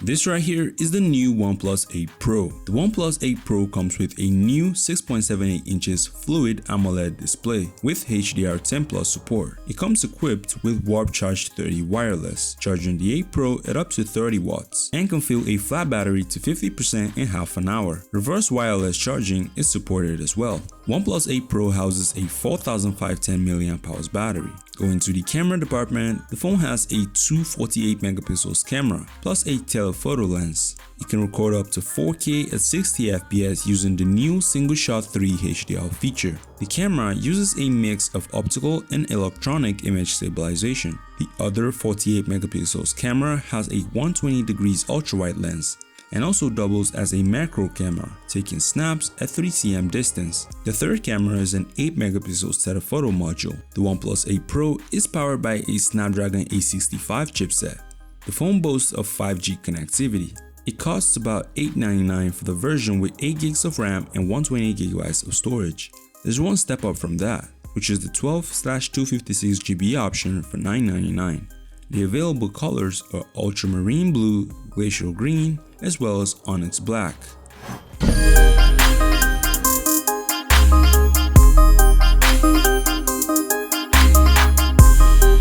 This right here is the new OnePlus 8 Pro. The OnePlus 8 Pro comes with a new 6.78 inches fluid AMOLED display with HDR10 Plus support. It comes equipped with Warp Charge 30 wireless, charging the 8 Pro at up to 30 watts, and can fill a flat battery to 50% in half an hour. Reverse wireless charging is supported as well. OnePlus 8 Pro houses a 4510 mAh battery. Going to the camera department, the phone has a 248 megapixels camera plus a telephoto lens. It can record up to 4K at 60 fps using the new single shot 3 HDR feature. The camera uses a mix of optical and electronic image stabilization. The other 48 megapixels camera has a 120 degrees ultra-wide lens and also doubles as a macro camera, taking snaps at 3 cm distance. The third camera is an 8 megapixels telephoto module. The OnePlus 8 Pro is powered by a Snapdragon 865 chipset. The phone boasts of 5G connectivity. It costs about $899 for the version with 8 gigs of RAM and 128GB of storage. There's one step up from that, which is the 12/256GB option for $999. The available colors are ultramarine blue, glacial green, as well as onyx black.